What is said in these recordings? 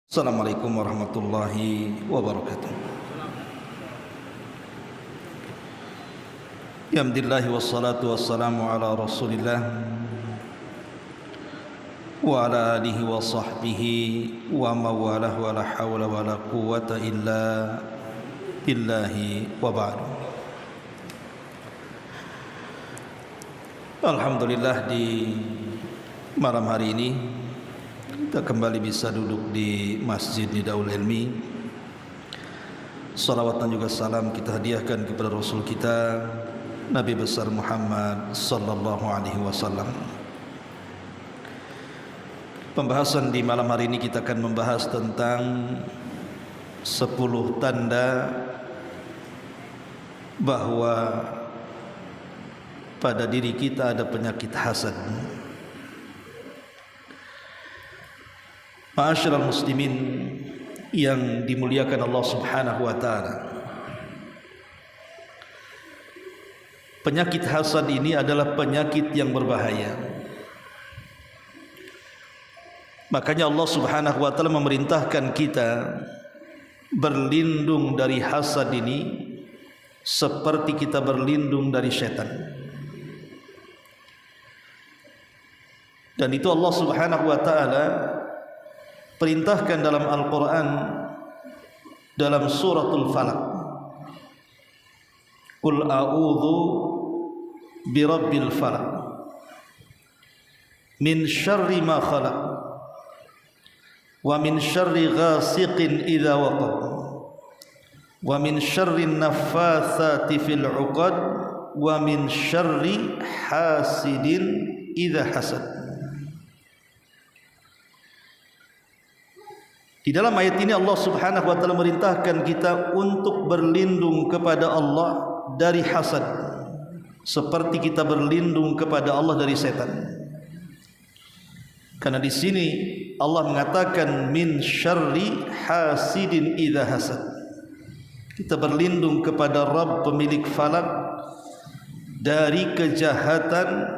Assalamualaikum warahmatullahi wabarakatuh. Alhamdulillah wassalatu wassalamu ala Rasulillah wa ala alihi wa sahbihi wa mawalah wa la hawla wa la quwwata illa billahi wa ba'du. Alhamdulillah, di malam hari ini kita kembali bisa duduk di Masjid Nidaul Ilmi. Salawat dan juga salam kita hadiahkan kepada Rasul kita Nabi besar Muhammad sallallahu alaihi wasallam. Pembahasan di malam hari ini kita akan membahas tentang 10 tanda bahwa pada diri kita ada penyakit hasad. Ma'asyiral muslimin yang dimuliakan Allah Subhanahu wa taala. Penyakit hasad ini adalah penyakit yang berbahaya. Makanya Allah Subhanahu wa taala memerintahkan kita berlindung dari hasad ini seperti kita berlindung dari setan. Dan itu Allah Subhanahu wa taala perintahkan dalam Al-Quran dalam suratul Falaq, Qul a'udhu birabbil falaq min syarri ma khalaq wa min syarri ghasiqin idha waqab wa min syarri naffathati fil 'uqad wa min syarri hasidin idha hasad. Di dalam ayat ini Allah Subhanahu wa taala merintahkan kita untuk berlindung kepada Allah dari hasad seperti kita berlindung kepada Allah dari setan. Karena di sini Allah mengatakan min syarri hasidin idza hasad. Kita berlindung kepada Rabb pemilik falak dari kejahatan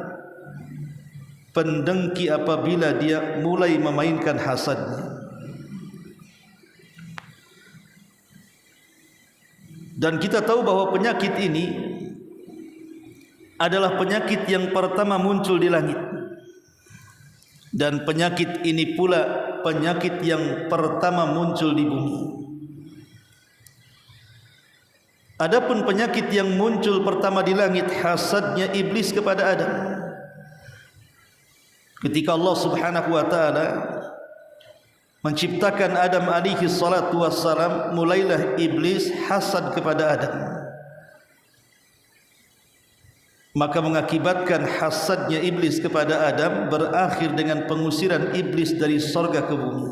pendengki apabila dia mulai memainkan hasadnya. Dan kita tahu bahwa penyakit ini adalah penyakit yang pertama muncul di langit. Dan penyakit ini pula penyakit yang pertama muncul di bumi. Adapun penyakit yang muncul pertama di langit, hasadnya iblis kepada Adam. Ketika Allah Subhanahu wa taala menciptakan Adam alaihi salatu wassalam, mulailah iblis hasad kepada Adam. Maka mengakibatkan hasadnya iblis kepada Adam berakhir dengan pengusiran iblis dari surga ke bumi.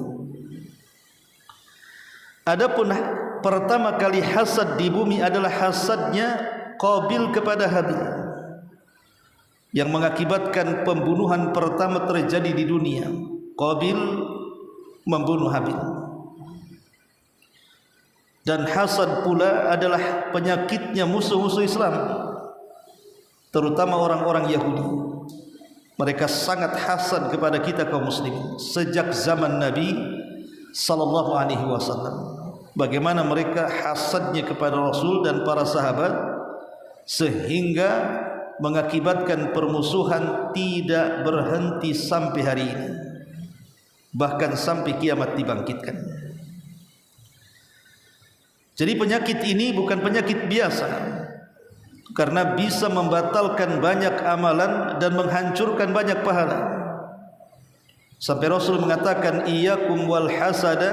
Adapun pertama kali hasad di bumi adalah hasadnya Qabil kepada Habil, yang mengakibatkan pembunuhan pertama terjadi di dunia. Qabil membunuh Habil. Dan hasad pula adalah penyakitnya musuh-musuh Islam, terutama orang-orang Yahudi. Mereka sangat hasad kepada kita kaum muslimin sejak zaman Nabi sallallahu alaihi wasallam. Bagaimana mereka hasadnya kepada Rasul dan para sahabat sehingga mengakibatkan permusuhan tidak berhenti sampai hari ini, bahkan sampai kiamat dibangkitkan. Jadi penyakit ini bukan penyakit biasa, karena bisa membatalkan banyak amalan dan menghancurkan banyak pahala. Sampai Rasul mengatakan, iyyakum wal hasada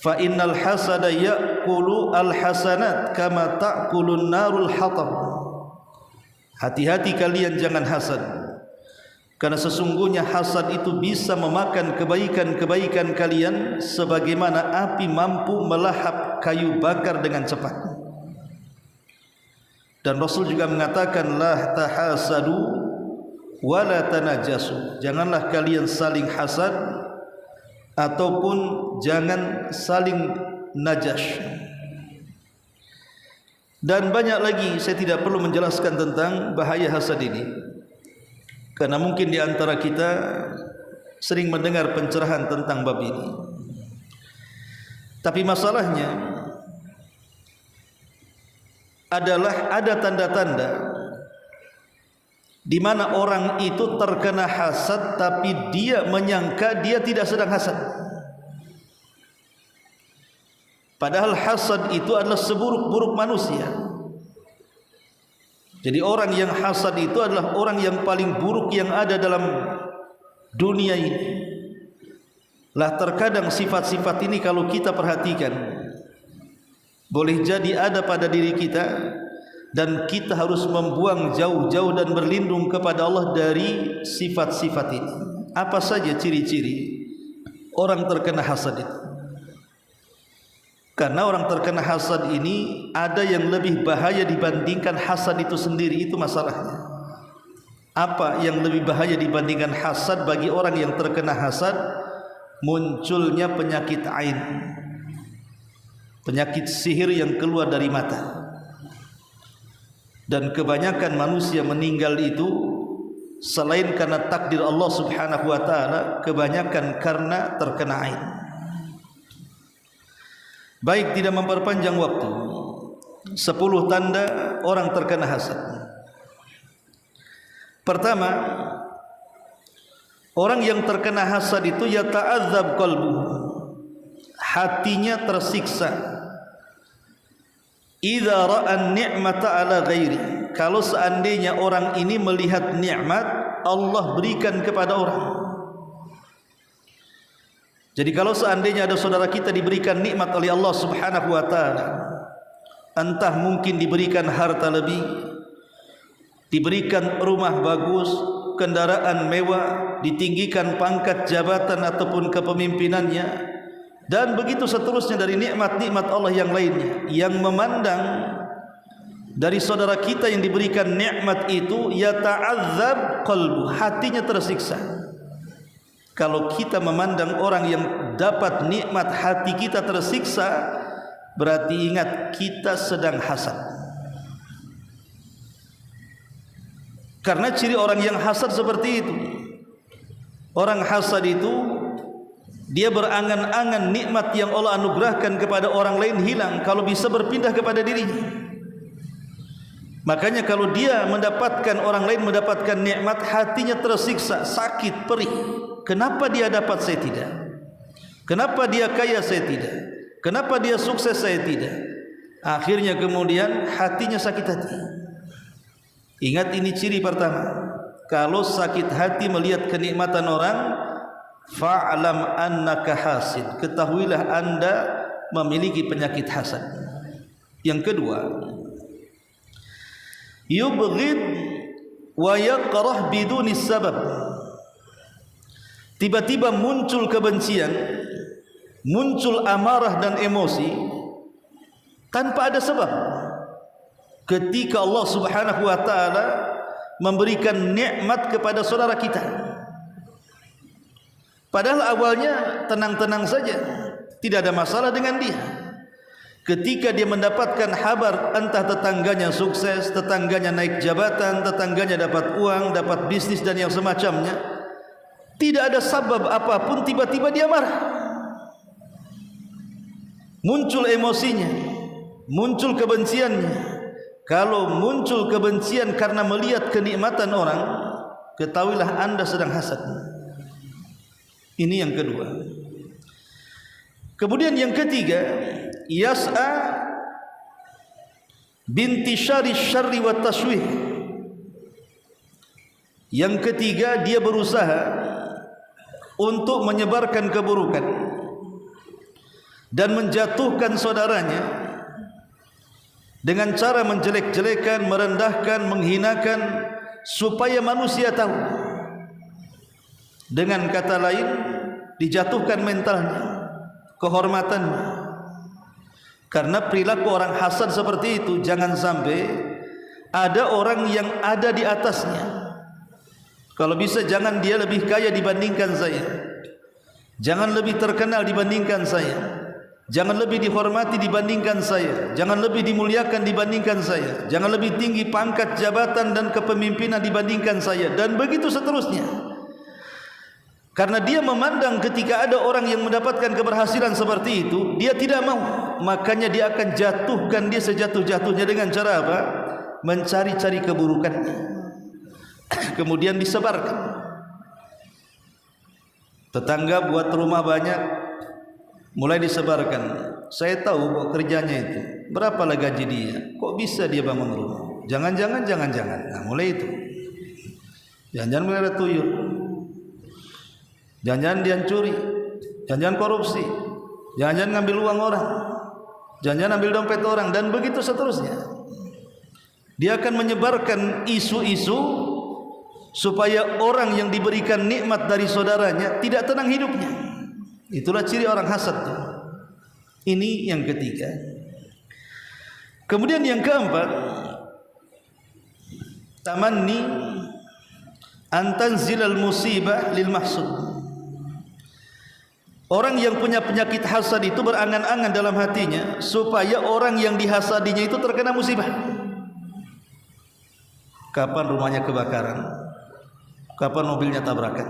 fa innal hasada ya'kulu al hasanat kama ta'kulun narul hatab. Hati-hati kalian jangan hasad, karena sesungguhnya hasad itu bisa memakan kebaikan-kebaikan kalian sebagaimana api mampu melahap kayu bakar dengan cepat. Dan Rasul juga mengatakan, la tahasadu wa la tanajasu. Janganlah kalian saling hasad ataupun jangan saling najas. Dan banyak lagi, saya tidak perlu menjelaskan tentang bahaya hasad ini, karena mungkin di antara kita sering mendengar pencerahan tentang bab ini. Tapi masalahnya adalah ada tanda-tanda di mana orang itu terkena hasad tapi dia menyangka dia tidak sedang hasad. Padahal hasad itu adalah seburuk-buruk manusia. Jadi orang yang hasad itu adalah orang yang paling buruk yang ada dalam dunia ini. Lah terkadang sifat-sifat ini kalau kita perhatikan boleh jadi ada pada diri kita, dan kita harus membuang jauh-jauh dan berlindung kepada Allah dari sifat-sifat ini. Apa saja ciri-ciri orang terkena hasad itu? Karena orang terkena hasad ini ada yang lebih bahaya dibandingkan hasad itu sendiri, itu masalahnya. Apa yang lebih bahaya dibandingkan hasad bagi orang yang terkena hasad? Munculnya penyakit ain, penyakit sihir yang keluar dari mata. Dan kebanyakan manusia meninggal itu selain karena takdir Allah Subhanahu wa taala, kebanyakan karena terkena ain. Baik, tidak memperpanjang waktu, 10 tanda orang terkena hasad. Pertama, orang yang terkena hasad itu yata'adzab qalbuhu, hatinya tersiksa. Idza ra'a ni'mata ala ghairi, kalau seandainya orang ini melihat nikmat Allah berikan kepada orang. Jadi kalau seandainya ada saudara kita diberikan nikmat oleh Allah Subhanahu wa taala, entah mungkin diberikan harta lebih, diberikan rumah bagus, kendaraan mewah, ditinggikan pangkat jabatan ataupun kepemimpinannya, dan begitu seterusnya dari nikmat-nikmat Allah yang lainnya, yang memandang dari saudara kita yang diberikan nikmat itu yata'adzab qalbu, hatinya tersiksa. Kalau kita memandang orang yang dapat nikmat hati kita tersiksa, berarti ingat kita sedang hasad. Karena ciri orang yang hasad seperti itu. Orang hasad itu dia berangan-angan nikmat yang Allah anugerahkan kepada orang lain hilang kalau bisa berpindah kepada dirinya. Makanya kalau dia mendapatkan orang lain mendapatkan nikmat, hatinya tersiksa, sakit, perih. Kenapa dia dapat, saya tidak? Kenapa dia kaya, saya tidak? Kenapa dia sukses, saya tidak? Akhirnya kemudian hatinya sakit hati. Ingat, ini ciri pertama. Kalau sakit hati melihat kenikmatan orang, fa'lam annaka hasid, ketahuilah anda memiliki penyakit hasad. Yang kedua, yubghid wa yakrah biduni sabab, tiba-tiba muncul kebencian, muncul amarah dan emosi tanpa ada sebab. Ketika Allah Subhanahu wa taala memberikan nikmat kepada saudara kita, padahal awalnya tenang-tenang saja, tidak ada masalah dengan dia. Ketika dia mendapatkan kabar entah tetangganya sukses, tetangganya naik jabatan, tetangganya dapat uang, dapat bisnis dan yang semacamnya, tidak ada sebab apapun tiba-tiba dia marah. Muncul emosinya, muncul kebenciannya. Kalau muncul kebencian karena melihat kenikmatan orang, ketahuilah anda sedang hasad. Ini yang kedua. Kemudian yang ketiga, yas'a bintishari syarri wa taswih. Yang ketiga, dia berusaha untuk menyebarkan keburukan dan menjatuhkan saudaranya dengan cara menjelek-jelekan, merendahkan, menghinakan, supaya manusia tahu. Dengan kata lain, dijatuhkan mentalnya, kehormatannya. Karena perilaku orang hasad seperti itu, jangan sampai ada orang yang ada di atasnya. Kalau bisa jangan dia lebih kaya dibandingkan saya, jangan lebih terkenal dibandingkan saya, jangan lebih dihormati dibandingkan saya, jangan lebih dimuliakan dibandingkan saya, jangan lebih tinggi pangkat jabatan dan kepemimpinan dibandingkan saya, dan begitu seterusnya. Karena dia memandang ketika ada orang yang mendapatkan keberhasilan seperti itu, dia tidak mau. Makanya dia akan jatuhkan dia sejatuh-jatuhnya dengan cara apa? Mencari-cari keburukannya. Kemudian disebarkan. Tetangga buat rumah banyak, mulai disebarkan. Saya tahu kok kerjanya itu. Berapalah gaji dia? Kok bisa dia bangun rumah? Jangan-jangan. Nah, mulai itu. Jangan-jangan melihara tuyul. Jangan-jangan dia curi, jangan-jangan korupsi, jangan-jangan ngambil uang orang, jangan-jangan ambil dompet orang, dan begitu seterusnya. Dia akan menyebarkan isu-isu supaya orang yang diberikan nikmat dari saudaranya tidak tenang hidupnya. Itulah ciri orang hasad. Ini yang ketiga. Kemudian yang keempat, tamanni antanzilal musibah lil mahsud. Orang yang punya penyakit hasad itu berangan-angan dalam hatinya supaya orang yang dihasadinya itu terkena musibah. Kapan rumahnya kebakaran? Kapan mobilnya tabrakan?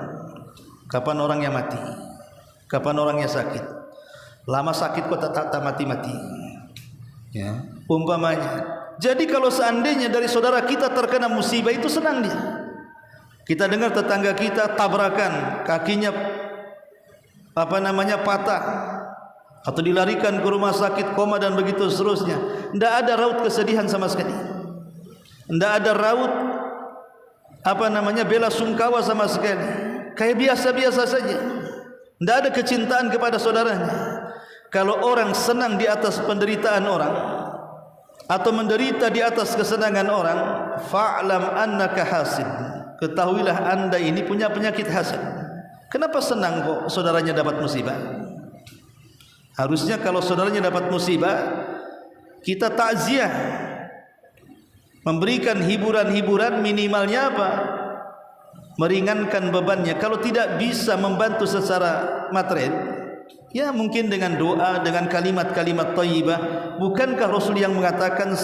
Kapan orangnya mati? Kapan orangnya sakit? Lama sakit kok tak mati-mati. Ya, umpamanya. Jadi kalau seandainya dari saudara kita terkena musibah itu senang dia. Kita dengar tetangga kita tabrakan, kakinya patah atau dilarikan ke rumah sakit, koma dan begitu seterusnya. Tidak ada raut kesedihan sama sekali. Tidak ada raut bela sungkawa sama sekali. Kayak biasa-biasa saja. Tidak ada kecintaan kepada saudaranya. Kalau orang senang di atas penderitaan orang atau menderita di atas kesenangan orang, fa'lam annaka hasid. Ketahuilah anda ini punya penyakit hasad. Kenapa senang kok saudaranya dapat musibah? Harusnya kalau saudaranya dapat musibah, kita takziah, memberikan hiburan-hiburan, minimalnya apa? Meringankan bebannya. Kalau tidak bisa membantu secara material, ya mungkin dengan doa, dengan kalimat-kalimat thayyibah. Bukankah Rasul yang mengatakan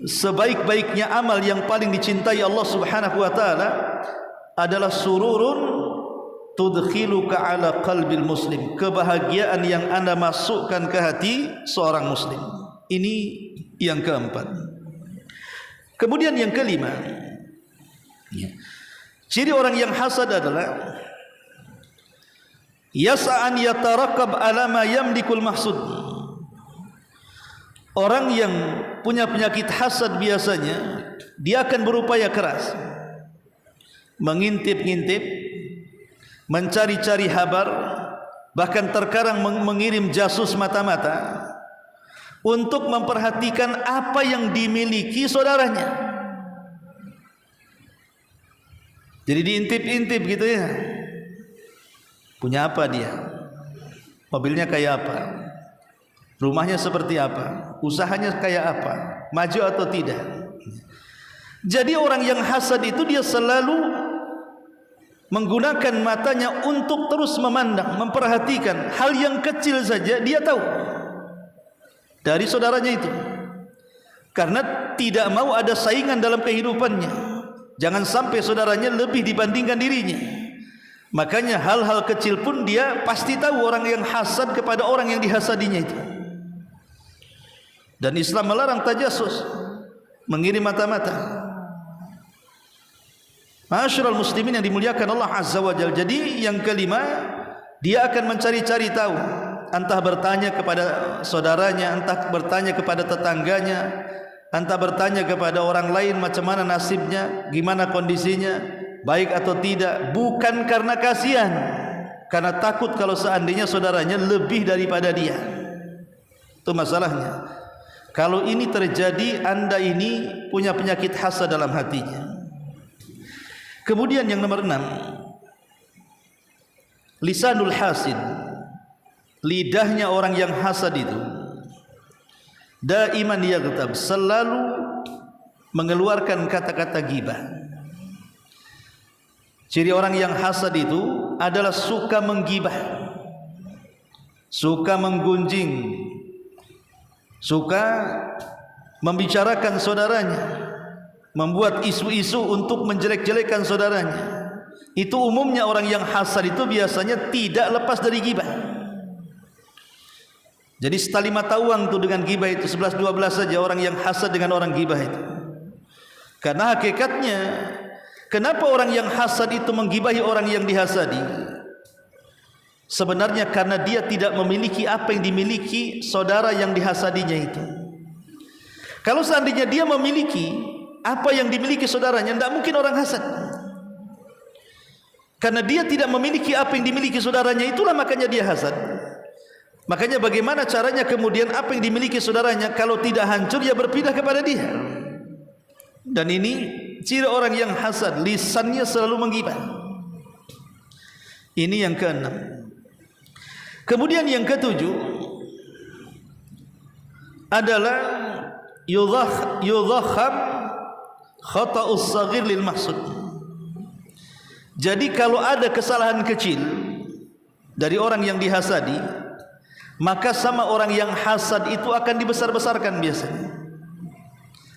sebaik-baiknya amal yang paling dicintai Allah Subhanahu wa taala adalah sururun tudkhiluka ala qalbil muslim, kebahagiaan yang anda masukkan ke hati seorang muslim. Ini yang keempat. Kemudian yang kelima, ciri orang yang hasad adalah yas'an yatarakab ala ma yamlikul mahsud. Orang yang punya penyakit hasad biasanya dia akan berupaya keras, mengintip-ngintip, mencari-cari kabar, bahkan terkadang mengirim jasus mata-mata untuk memperhatikan apa yang dimiliki saudaranya. Jadi diintip-intip gitu ya. Punya apa dia? Mobilnya kayak apa? Rumahnya seperti apa? Usahanya kayak apa? Maju atau tidak? Jadi orang yang hasad itu dia selalu menggunakan matanya untuk terus memandang, memperhatikan hal yang kecil saja dia tahu dari saudaranya itu, karena tidak mau ada saingan dalam kehidupannya. Jangan sampai saudaranya lebih dibandingkan dirinya. Makanya hal-hal kecil pun dia pasti tahu orang yang hasad kepada orang yang dihasadinya itu. Dan Islam melarang tajassus, mengirim mata-mata. Ma'asyiral muslimin yang dimuliakan Allah Azza wa Jalla. Jadi yang kelima, dia akan mencari-cari tahu, entah bertanya kepada saudaranya, entah bertanya kepada tetangganya, entah bertanya kepada orang lain macam mana nasibnya, gimana kondisinya, baik atau tidak, bukan karena kasihan, karena takut kalau seandainya saudaranya lebih daripada dia. Itu masalahnya. Kalau ini terjadi, anda ini punya penyakit hasad dalam hatinya. Kemudian yang nomor 6, lisanul hasid. Lidahnya orang yang hasad itu daiman yaghtab, selalu mengeluarkan kata-kata ghibah. Ciri orang yang hasad itu adalah suka menggibah, suka menggunjing, suka membicarakan saudaranya, membuat isu-isu untuk menjelek-jelekan saudaranya. Itu umumnya orang yang hasad itu biasanya tidak lepas dari ghibah. Jadi setali mata uang tuh dengan ghibah itu 11-12 saja orang yang hasad dengan orang ghibah itu. Karena hakikatnya kenapa orang yang hasad itu menggibahi orang yang dihasadi? Sebenarnya karena dia tidak memiliki apa yang dimiliki saudara yang dihasadinya itu. Kalau seandainya dia memiliki apa yang dimiliki saudaranya, tidak mungkin orang hasad. Karena dia tidak memiliki apa yang dimiliki saudaranya, itulah makanya dia hasad. Makanya bagaimana caranya kemudian apa yang dimiliki saudaranya kalau tidak hancur, ya berpindah kepada dia. Dan ini ciri orang yang hasad, lisannya selalu menggibah. Ini yang keenam. Kemudian yang ketujuh adalah yudhakham khata'us saghir lil mahsud. Jadi kalau ada kesalahan kecil dari orang yang dihasadi, maka sama orang yang hasad itu akan dibesar-besarkan biasanya.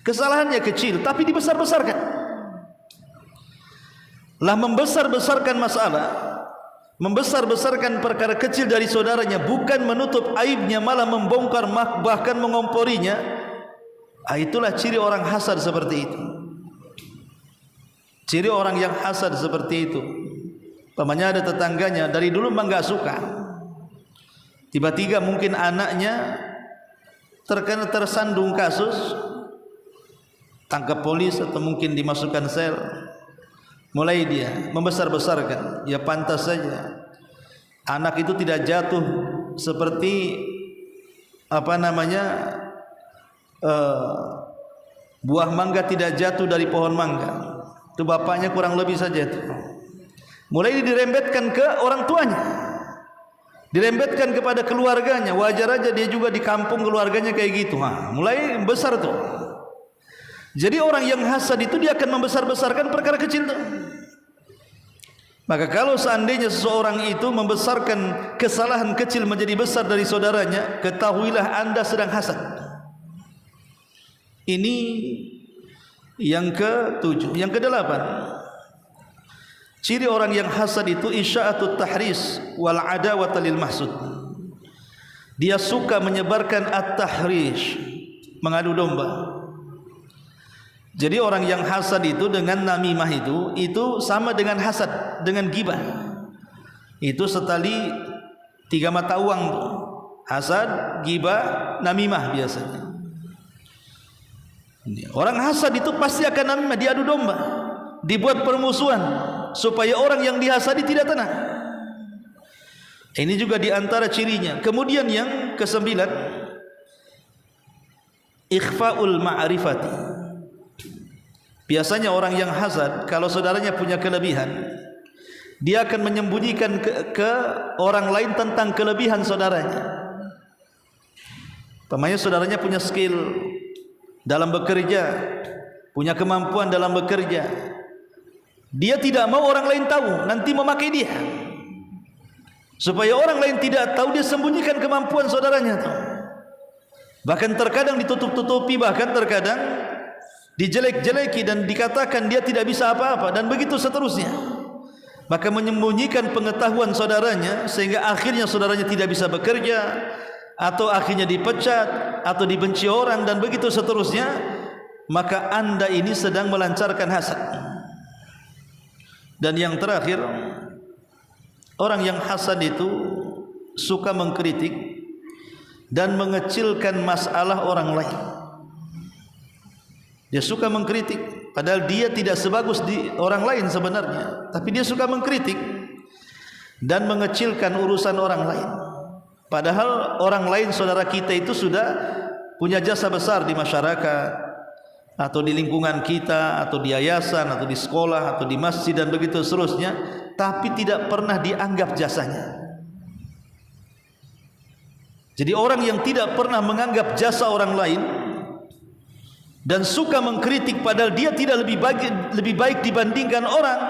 Kesalahannya kecil tapi dibesar-besarkan. Lah membesar-besarkan masalah, membesar-besarkan perkara kecil dari saudaranya, bukan menutup aibnya, malah membongkar bahkan mengomporinya. Itulah ciri orang hasad seperti itu. Ciri orang yang hasad seperti itu. Pamannya ada tetangganya dari dulu memang enggak suka. Tiba-tiba mungkin anaknya terkena tersandung kasus, tangkap polis atau mungkin dimasukkan sel. Mulai dia membesar-besarkan. Ya pantas saja anak itu tidak jatuh seperti buah mangga tidak jatuh dari pohon mangga. Itu bapaknya kurang lebih saja itu. Mulai dirembetkan ke orang tuanya, dirembetkan kepada keluarganya. Wajar aja dia juga di kampung keluarganya kayak gitu. Mulai besar tuh. Jadi orang yang hasad itu dia akan membesar-besarkan perkara kecil tuh. Maka kalau seandainya seseorang itu membesarkan kesalahan kecil menjadi besar dari saudaranya, ketahuilah Anda sedang hasad. Ini yang ke-7. Yang ke-8, ciri orang yang hasad itu isya'atut tahris wal adawata lil mahsud. Dia suka menyebarkan at-tahrish, mengadu domba. Jadi orang yang hasad itu dengan namimah itu sama dengan hasad, dengan ghibah. Itu setali 3 mata uang. Hasad, ghibah, namimah biasanya. Orang hasad itu pasti akan namimah, diadu domba, dibuat permusuhan supaya orang yang dihasadi tidak tenang. Ini juga diantara cirinya. Kemudian yang ke-9, ikhfa'ul ma'rifati. Biasanya orang yang hasad kalau saudaranya punya kelebihan, dia akan menyembunyikan ke orang lain tentang kelebihan saudaranya. Namanya saudaranya punya skill dalam bekerja, punya kemampuan dalam bekerja, dia tidak mau orang lain tahu, nanti memakai dia. Supaya orang lain tidak tahu, dia sembunyikan kemampuan saudaranya tuh. Bahkan terkadang ditutup-tutupi, bahkan terkadang dijelek-jeleki dan dikatakan dia tidak bisa apa-apa, dan begitu seterusnya. Maka menyembunyikan pengetahuan saudaranya sehingga akhirnya saudaranya tidak bisa bekerja, atau akhirnya dipecat, atau dibenci orang, dan begitu seterusnya. Maka Anda ini sedang melancarkan hasad. Dan yang terakhir, orang yang hasad itu suka mengkritik dan mengecilkan masalah orang lain. Dia suka mengkritik, padahal dia tidak sebagus di orang lain sebenarnya, tapi dia suka mengkritik dan mengecilkan urusan orang lain. Padahal orang lain, saudara kita itu sudah punya jasa besar di masyarakat, atau di lingkungan kita, atau di yayasan, atau di sekolah, atau di masjid, dan begitu seterusnya, tapi tidak pernah dianggap jasanya. Jadi orang yang tidak pernah menganggap jasa orang lain dan suka mengkritik padahal dia tidak lebih baik dibandingkan orang,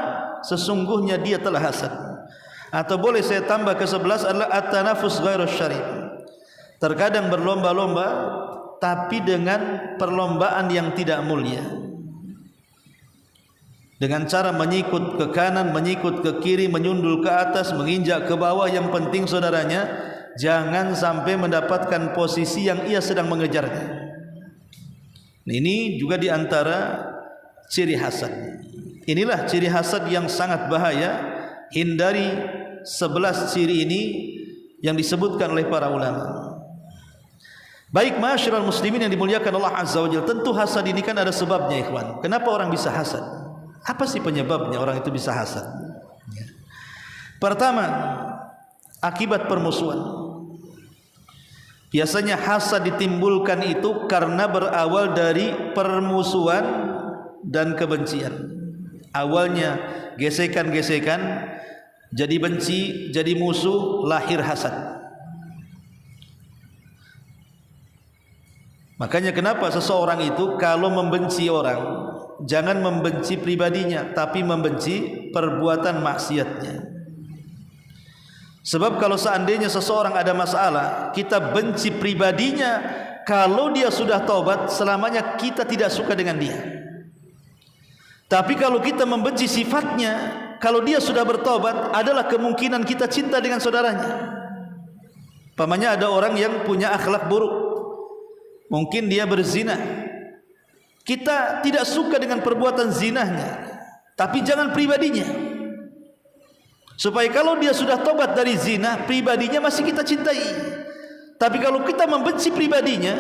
sesungguhnya dia telah hasad. Atau boleh saya tambah ke-11 adalah at-tanafus ghairu syar'i. Terkadang berlomba-lomba tapi dengan perlombaan yang tidak mulia. dengan cara menyikut ke kanan, menyikut ke kiri, menyundul ke atas, menginjak ke bawah. Yang penting saudaranya jangan sampai mendapatkan posisi yang ia sedang mengejarnya. Ini juga diantara ciri hasad. Inilah ciri hasad yang sangat bahaya. Hindari 11 ciri ini yang disebutkan oleh para ulama. Baik ma'asyiral muslimin yang dimuliakan Allah Azza wa Jalla, tentu hasad ini kan ada sebabnya ikhwan. Kenapa orang bisa hasad? Apa sih penyebabnya orang itu bisa hasad? Pertama, akibat permusuhan. Biasanya hasad ditimbulkan itu karena berawal dari permusuhan dan kebencian. Awalnya gesekan-gesekan, jadi benci, jadi musuh, lahir hasad. Makanya kenapa seseorang itu kalau membenci orang, jangan membenci pribadinya, tapi membenci perbuatan maksiatnya. Sebab kalau seandainya seseorang ada masalah, kita benci pribadinya, kalau dia sudah taubat, selamanya kita tidak suka dengan dia. Tapi kalau kita membenci sifatnya, kalau dia sudah bertobat, adalah kemungkinan kita cinta dengan saudaranya. Pamannya ada orang yang punya akhlak buruk, mungkin dia berzina, kita tidak suka dengan perbuatan zinahnya, tapi jangan pribadinya, supaya kalau dia sudah tobat dari zina, pribadinya masih kita cintai. Tapi kalau kita membenci pribadinya,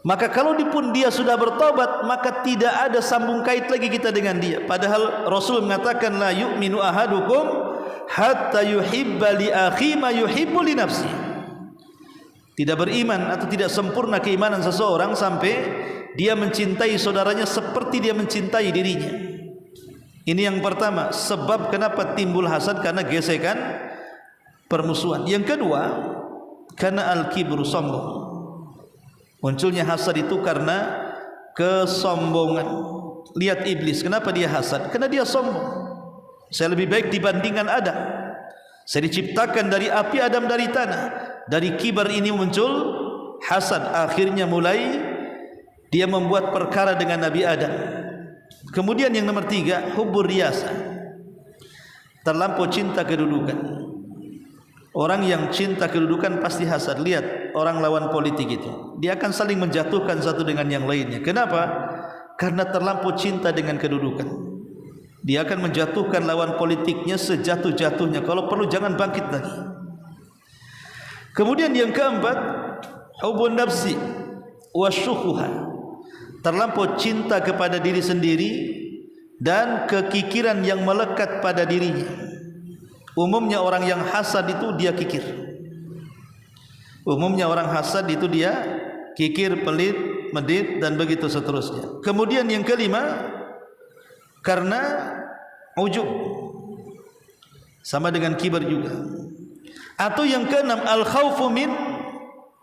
maka kalau pun dia sudah bertobat, maka tidak ada sambung kait lagi kita dengan dia. Padahal Rasul mengatakan, la yu'minu ahadukum hatta yuhibba li akhi ma yuhibbu li nafsi. Tidak beriman atau tidak sempurna keimanan seseorang sampai dia mencintai saudaranya seperti dia mencintai dirinya. Ini yang pertama, sebab kenapa timbul hasad, karena gesekan, permusuhan. Yang kedua, karena al-kibru, sombong. Munculnya hasad itu karena kesombongan. Lihat iblis, kenapa dia hasad? Karena dia sombong. Saya lebih baik dibandingkan Adam. Saya diciptakan dari api, Adam dari tanah. Dari kibar ini muncul hasad. Akhirnya mulai dia membuat perkara dengan Nabi Adam. Kemudian yang nomor 3, hubbur riyasa, terlampau cinta kedudukan. Orang yang cinta kedudukan pasti hasad. Lihat orang lawan politik itu, dia akan saling menjatuhkan satu dengan yang lainnya. Kenapa? Karena terlampau cinta dengan kedudukan. Dia akan menjatuhkan lawan politiknya sejatuh-jatuhnya. Kalau perlu jangan bangkit lagi. Kemudian yang keempat, hubbun nafsi wasyuhuha, terlampau cinta kepada diri sendiri dan kekikiran yang melekat pada dirinya. Umumnya orang yang hasad itu dia kikir. Umumnya orang hasad itu dia kikir, pelit, medit, dan begitu seterusnya. Kemudian yang kelima, karena ujub, sama dengan kibar juga. Atau yang keenam, al-khawfu min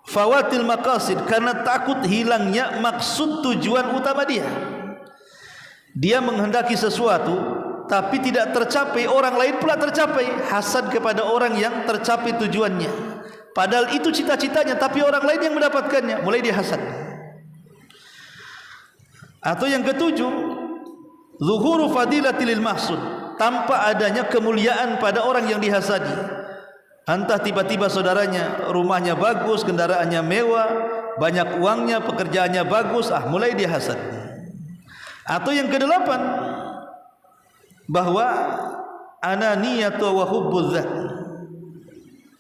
fawatil maqasid, karena takut hilangnya maksud tujuan utama dia. Dia menghendaki sesuatu tapi tidak tercapai, orang lain pula tercapai. Hasad kepada orang yang tercapai tujuannya, padahal itu cita-citanya, tapi orang lain yang mendapatkannya, mulai dia hasad. Atau yang ketujuh, zuhuru fadilatil mahsud, tanpa adanya kemuliaan pada orang yang dihasadi. Entah tiba-tiba saudaranya rumahnya bagus, kendaraannya mewah, banyak uangnya, pekerjaannya bagus, mulai dia hasad. Atau yang kedelapan, bahwa ananiyatu wa hubbuz zat,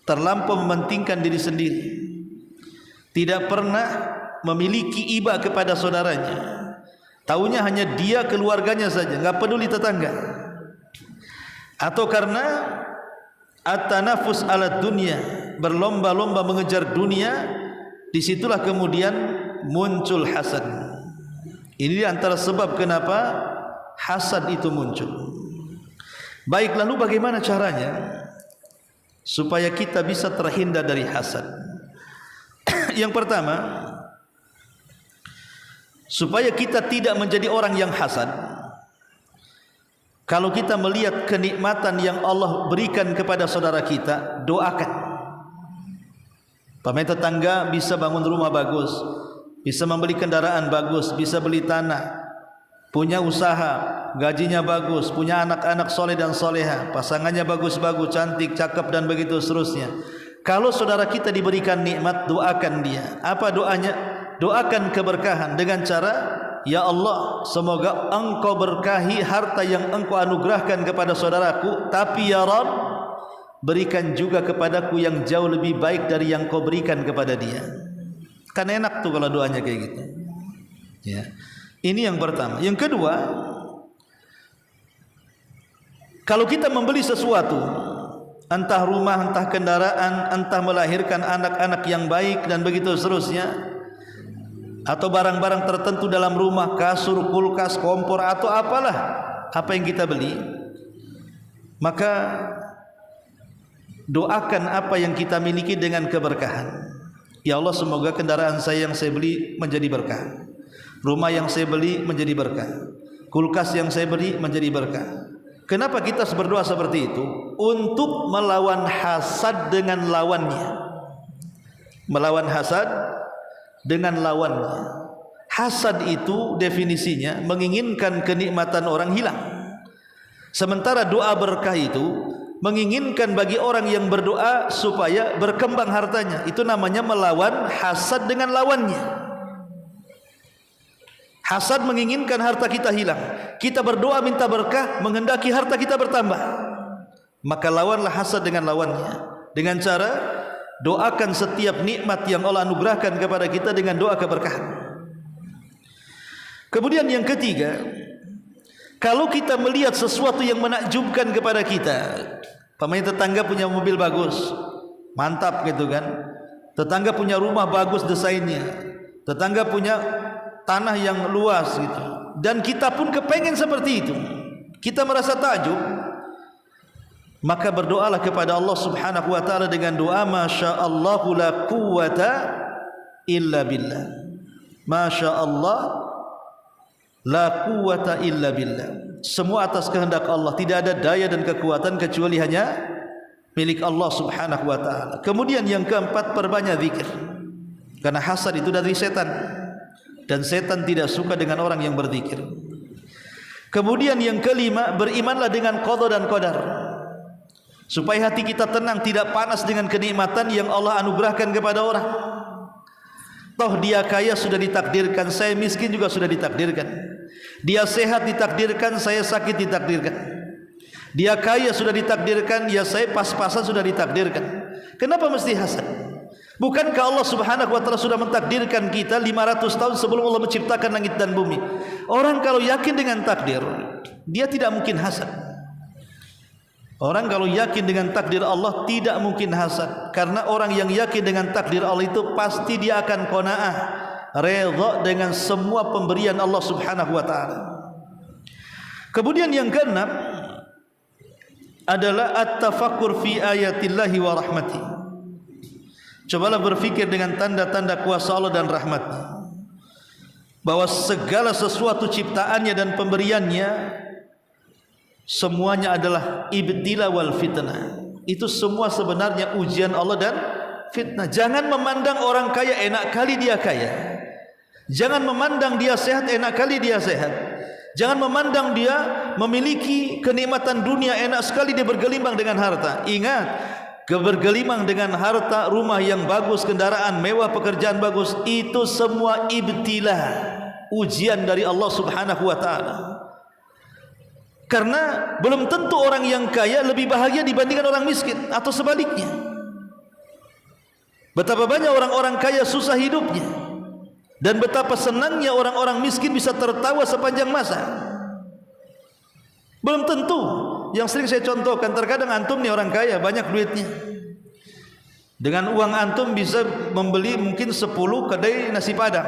terlampau mementingkan diri sendiri, tidak pernah memiliki iba kepada saudaranya, taunya hanya dia, keluarganya saja, enggak peduli tetangga. Atau karena at-tanafus ala dunya, berlomba-lomba mengejar dunia, disitulah kemudian muncul hasad. Ini antara sebab kenapa hasad itu muncul. Baik, lalu bagaimana caranya supaya kita bisa terhindar dari hasad? Yang pertama, supaya kita tidak menjadi orang yang hasad, kalau kita melihat kenikmatan yang Allah berikan kepada saudara kita, doakan. Pemain tetangga bisa bangun rumah bagus, bisa membeli kendaraan bagus, bisa beli tanah, punya usaha, gajinya bagus, punya anak-anak soleh dan soleha, pasangannya bagus-bagus, cantik, cakep dan begitu seterusnya. Kalau saudara kita diberikan nikmat, doakan dia. Apa doanya? Doakan keberkahan dengan cara, ya Allah, semoga engkau berkahi harta yang engkau anugerahkan kepada saudaraku, tapi ya Rabb, berikan juga kepadaku yang jauh lebih baik dari yang kau berikan kepada dia. Kan enak tuh kalau doanya kayak gitu. Ya. Ini yang pertama. Yang kedua, kalau kita membeli sesuatu, entah rumah, entah kendaraan, entah melahirkan anak-anak yang baik dan begitu seterusnya, atau barang-barang tertentu dalam rumah, kasur, kulkas, kompor atau apalah, apa yang kita beli, maka doakan apa yang kita miliki dengan keberkahan. Ya Allah, semoga kendaraan saya yang saya beli menjadi berkah, rumah yang saya beli menjadi berkah, kulkas yang saya beli menjadi berkah. Kenapa kita berdoa seperti itu? Untuk melawan hasad dengan lawannya. Melawan hasad dengan lawannya. Hasad itu definisinya menginginkan kenikmatan orang hilang. Sementara doa berkah itu menginginkan bagi orang yang berdoa supaya berkembang hartanya. Itu namanya melawan hasad dengan lawannya. Hasad menginginkan harta kita hilang. Kita berdoa minta berkah, menghendaki harta kita bertambah. Maka lawanlah hasad dengan lawannya. Dengan cara doakan setiap nikmat yang Allah anugerahkan kepada kita dengan doa keberkahan. Kemudian yang ketiga, kalau kita melihat sesuatu yang menakjubkan kepada kita, pamannya tetangga punya mobil bagus, mantap gitu kan, tetangga punya rumah bagus desainnya, tetangga punya tanah yang luas gitu, dan kita pun kepengen seperti itu, kita merasa takjub, maka berdoalah kepada Allah Subhanahu wa ta'ala dengan doa Masya Allahu la quwwata illa billah. Masya Allah la quwwata illa billah. Semua atas kehendak Allah, tidak ada daya dan kekuatan kecuali hanya milik Allah Subhanahu wa ta'ala. Kemudian yang keempat, perbanyak zikir, karena hasad itu dari setan, dan setan tidak suka dengan orang yang berzikir. Kemudian yang kelima, berimanlah dengan qada dan qadar, supaya hati kita tenang, tidak panas dengan kenikmatan yang Allah anugerahkan kepada orang. Toh dia kaya sudah ditakdirkan, saya miskin juga sudah ditakdirkan. Dia sehat ditakdirkan, saya sakit ditakdirkan. Dia kaya sudah ditakdirkan, ya saya pas-pasan sudah ditakdirkan. Kenapa mesti hasad? Bukankah Allah Subhanahu wa ta'ala sudah mentakdirkan kita 500 tahun sebelum Allah menciptakan langit dan bumi? Orang kalau yakin dengan takdir, dia tidak mungkin hasad. Orang kalau yakin dengan takdir Allah tidak mungkin hasad. Karena orang yang yakin dengan takdir Allah itu pasti dia akan qanaah, redha dengan semua pemberian Allah Subhanahu wa ta'ala. Kemudian yang keenam adalah at-tafakkur fi ayatillahi wa rahmati. Cobalah berfikir dengan tanda-tanda kuasa Allah dan rahmatnya, bahwa segala sesuatu ciptaannya dan pemberiannya semuanya adalah ibtila wal fitnah. Itu semua sebenarnya ujian Allah dan fitnah. Jangan memandang orang kaya enak kali dia kaya. Jangan memandang dia sehat enak kali dia sehat. Jangan memandang dia memiliki kenikmatan dunia enak sekali dia bergelimang dengan harta. Ingat, bergelimang dengan harta, rumah yang bagus, kendaraan mewah, pekerjaan bagus, itu semua ibtila, ujian dari Allah Subhanahu wa ta'ala. Karena belum tentu orang yang kaya lebih bahagia dibandingkan orang miskin, atau sebaliknya. Betapa banyak orang-orang kaya susah hidupnya, dan betapa senangnya orang-orang miskin bisa tertawa sepanjang masa. Belum tentu. Yang sering saya contohkan, terkadang antum nih orang kaya, banyak duitnya, dengan uang antum bisa membeli mungkin 10 kedai nasi padang.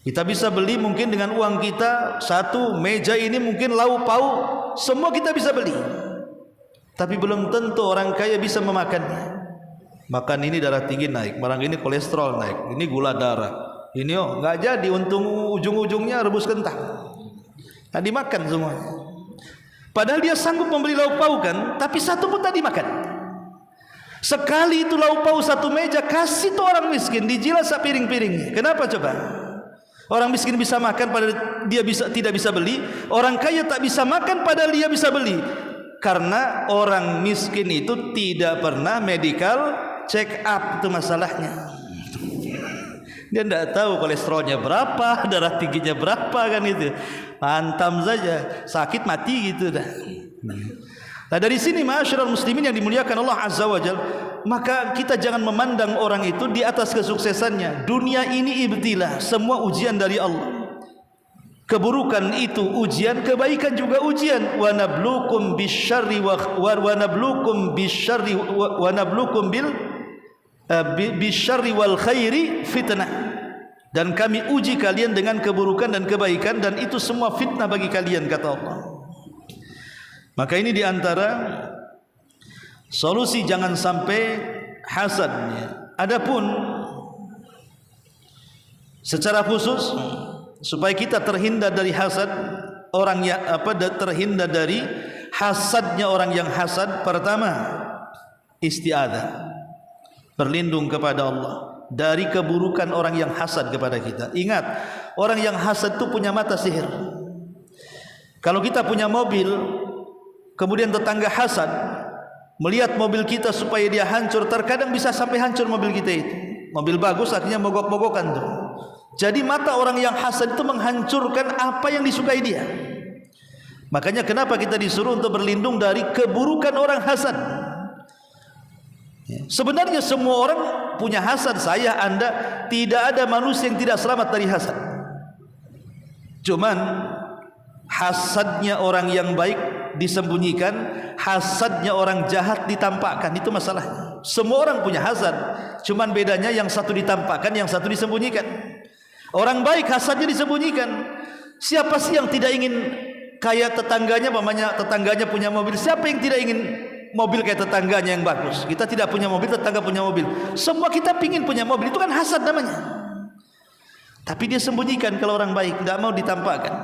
Kita bisa beli mungkin dengan uang kita 1 meja ini mungkin lauk pauk, semua kita bisa beli. Tapi belum tentu orang kaya bisa memakannya. Makan ini darah tinggi naik, barang ini kolesterol naik, ini gula darah, ini nggak jadi, untung ujung-ujungnya rebus kentang, nah dimakan semuanya. Padahal dia sanggup membeli lauk paukan, tapi satu pun tak dimakan. Sekali itu lauk pauk 1 meja, kasih tuh orang miskin, dijilat sepiring-piringnya. Kenapa coba? Orang miskin bisa makan padahal dia tidak bisa beli, orang kaya tak bisa makan padahal dia bisa beli. Karena orang miskin itu tidak pernah medical check up, itu masalahnya. Dia tidak tahu kolesterolnya berapa, darah tingginya berapa, kan itu. Hantam saja, sakit mati gitu dah. Nah dari sini ma'asyiral muslimin yang dimuliakan Allah Azza wa Jalla, maka kita jangan memandang orang itu di atas kesuksesannya. Dunia ini ibtilah, semua ujian dari Allah. Keburukan itu ujian, kebaikan juga ujian. Wa nabluukum bisyarri wa nabluukum bisyarri wa nabluukum bisyarri wal khairi fitnah. Dan kami uji kalian dengan keburukan dan kebaikan, dan itu semua fitnah bagi kalian, kata Allah. Maka ini diantara solusi jangan sampai hasad. Adapun secara khusus supaya kita terhindar dari hasad orang yang terhindar dari hasadnya orang yang hasad, pertama isti'adzah, berlindung kepada Allah dari keburukan orang yang hasad kepada kita. Ingat, orang yang hasad itu punya mata sihir. Kalau kita punya mobil, kemudian tetangga hasad melihat mobil kita supaya dia hancur, terkadang bisa sampai hancur mobil kita itu. Mobil bagus akhirnya mogok-mogokan tuh. Jadi mata orang yang hasad itu menghancurkan apa yang disukai dia. Makanya kenapa kita disuruh untuk berlindung dari keburukan orang hasad. Sebenarnya semua orang punya hasad, saya, Anda, tidak ada manusia yang tidak selamat dari hasad. Cuman hasadnya orang yang baik disembunyikan, hasadnya orang jahat ditampakkan, itu masalahnya. Semua orang punya hasad, cuman bedanya yang satu ditampakkan, yang satu disembunyikan. Orang baik hasadnya disembunyikan. Siapa sih yang tidak ingin kayak tetangganya? Mamanya tetangganya punya mobil, siapa yang tidak ingin mobil kayak tetangganya yang bagus? Kita tidak punya mobil, tetangga punya mobil. Semua kita pingin punya mobil, itu kan hasad namanya. Tapi dia sembunyikan kalau orang baik, tidak mau ditampakkan.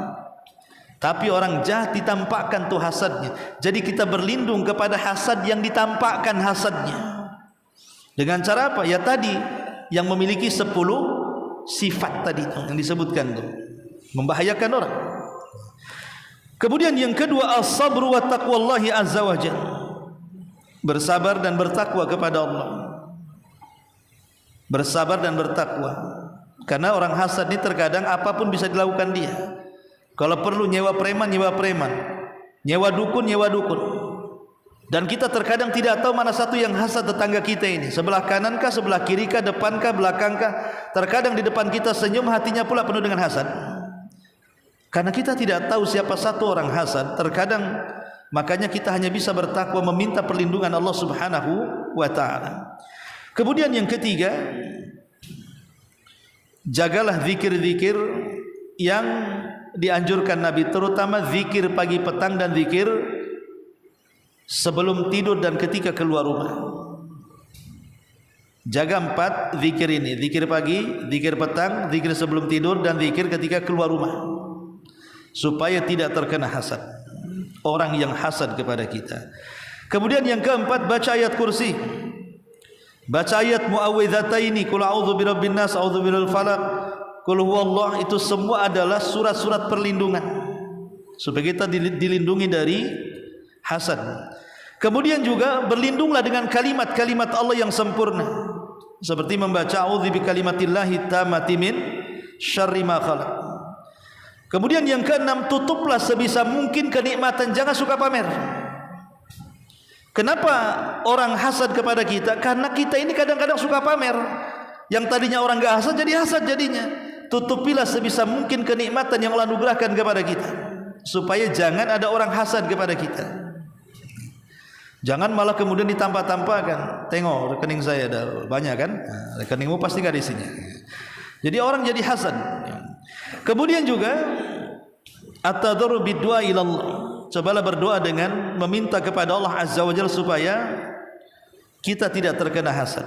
Tapi orang jahat ditampakkan tuh hasadnya. Jadi kita berlindung kepada hasad yang ditampakkan hasadnya. Dengan cara apa? Ya tadi, yang memiliki 10 sifat tadi yang disebutkan tuh, membahayakan orang. Kemudian yang kedua, as-sabru wa taqwallahi azza wa jalla, bersabar dan bertakwa kepada Allah. Bersabar dan bertakwa. Karena orang hasad ini terkadang apapun bisa dilakukan dia. Kalau perlu nyewa preman, nyewa preman, nyewa dukun, nyewa dukun. Dan kita terkadang tidak tahu mana satu yang hasad tetangga kita ini. Sebelah kanan kah, sebelah kiri kah, depan kah, belakang kah. Terkadang di depan kita senyum, hatinya pula penuh dengan hasad. Karena kita tidak tahu siapa satu orang hasad. Terkadang makanya kita hanya bisa bertakwa, meminta perlindungan Allah Subhanahu wa ta'ala. Kemudian yang ketiga, jagalah zikir-zikir yang dianjurkan Nabi, terutama zikir pagi petang dan zikir sebelum tidur dan ketika keluar rumah. Jaga 4 zikir ini: zikir pagi, zikir petang, zikir sebelum tidur, dan zikir ketika keluar rumah, supaya tidak terkena hasad orang yang hasad kepada kita. Kemudian yang keempat, baca ayat kursi, baca ayat muawwidhataini, qul a'udzu birabbin nas, a'udzu birabbil falaq, qul huwallah. Itu semua adalah surat-surat perlindungan supaya kita dilindungi dari hasad. Kemudian juga berlindunglah dengan kalimat-kalimat Allah yang sempurna, seperti membaca a'udzu bikalimatillahi tammati min syarri ma khalaq. Kemudian yang keenam, tutuplah sebisa mungkin kenikmatan, jangan suka pamer. Kenapa orang hasad kepada kita? Karena kita ini kadang-kadang suka pamer. Yang tadinya orang enggak hasad jadi hasad jadinya. Tutupilah sebisa mungkin kenikmatan yang Allah anugerahkan kepada kita, supaya jangan ada orang hasad kepada kita. Jangan malah kemudian ditampah-tampahkan. Tengok rekening saya ada banyak kan? Nah, rekeningmu pasti enggak isinya. Jadi orang jadi hasad. Kemudian juga at-tadarru bid-du'a ila Allah. Cobalah berdoa dengan meminta kepada Allah Azza wa Jalla supaya kita tidak terkena hasad.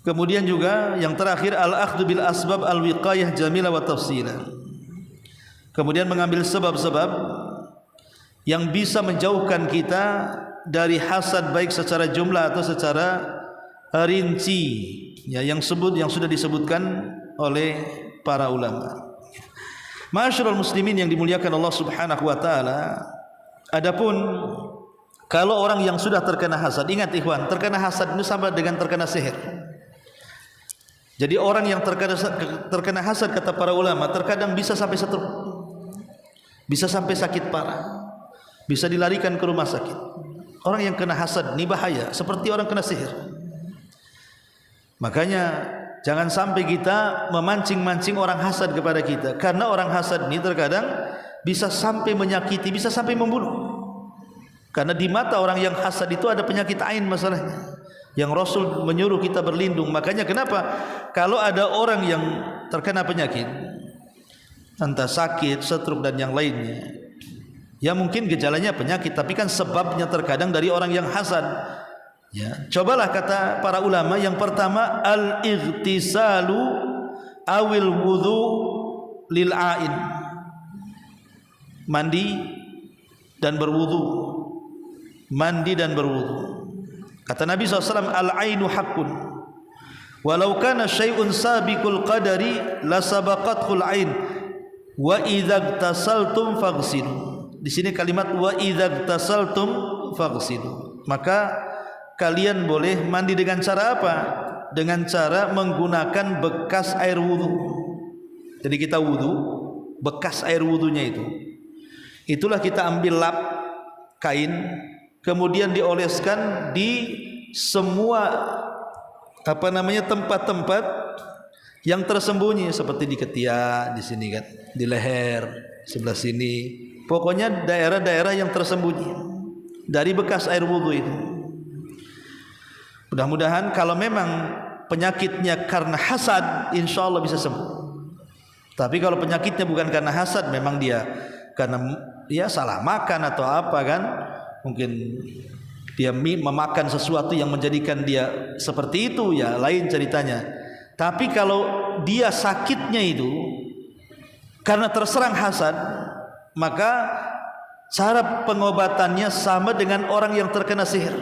Kemudian juga yang terakhir, al-akhdhu bil asbab al-wiqayah jamilah wa tafsila. Kemudian mengambil sebab-sebab yang bisa menjauhkan kita dari hasad, baik secara jumlah atau secara rinci, ya, yang sudah disebutkan oleh para ulama. Ma'asyiral muslimin yang dimuliakan Allah Subhanahu wa taala, adapun kalau orang yang sudah terkena hasad, ingat ikhwan, terkena hasad itu sama dengan terkena sihir. Jadi orang yang terkena hasad kata para ulama terkadang bisa sampai stroke, bisa sampai sakit parah, bisa dilarikan ke rumah sakit. Orang yang kena hasad ini bahaya, seperti orang kena sihir. Makanya jangan sampai kita memancing-mancing orang hasad kepada kita, karena orang hasad ini terkadang bisa sampai menyakiti, bisa sampai membunuh. Karena di mata orang yang hasad itu ada penyakit ain masalahnya, yang Rasul menyuruh kita berlindung. Makanya kenapa kalau ada orang yang terkena penyakit, entah sakit, stroke dan yang lainnya, ya mungkin gejalanya penyakit, tapi kan sebabnya terkadang dari orang yang hasad. Ya, cobalah kata para ulama, yang pertama al-ightisalu awil wudu lil ain, mandi dan berwudu, mandi dan berwudu. Kata Nabi SAW, al-ainu haqqun walau kana syai'un sabiqul qadari la sabaqathul ain wa idza igtasaltum faghsilu. Di sini kalimat wa idza igtasaltum faghsilu, maka kalian boleh mandi dengan cara apa? Dengan cara menggunakan bekas air wudu. Jadi kita wudu, bekas air wudunya itulah kita ambil lap kain, kemudian dioleskan di semua tempat-tempat yang tersembunyi, seperti di ketiak, di sini kan, di leher sebelah sini, pokoknya daerah-daerah yang tersembunyi dari bekas air wudu itu. Mudah-mudahan kalau memang penyakitnya karena hasad, insya Allah bisa sembuh. Tapi kalau penyakitnya bukan karena hasad, memang dia karena ya salah makan atau apa kan, mungkin dia memakan sesuatu yang menjadikan dia seperti itu, ya lain ceritanya. Tapi kalau dia sakitnya itu karena terserang hasad, maka cara pengobatannya sama dengan orang yang terkena sihir.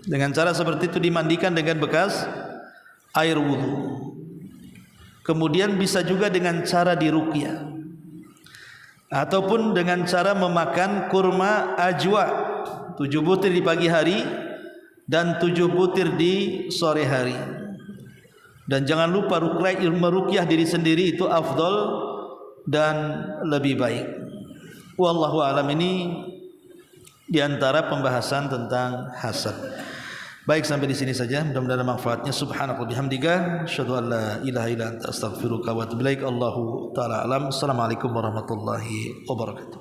Dengan cara seperti itu, dimandikan dengan bekas air wudu. Kemudian bisa juga dengan cara diruqyah, ataupun dengan cara memakan kurma ajwa 7 butir di pagi hari dan 7 butir di sore hari. Dan jangan lupa meruqyah diri sendiri, itu afdal dan lebih baik. Wallahu a'lam. Ini diantara pembahasan tentang hasad. Baik, sampai di sini saja. Mudah-mudahan manfaatnya. Subhanallah bihamdika, asyhadu an la ilaha illa anta, astaghfiruka wa atubu ilaik. Allahu taala alam. Assalamualaikum warahmatullahi wabarakatuh.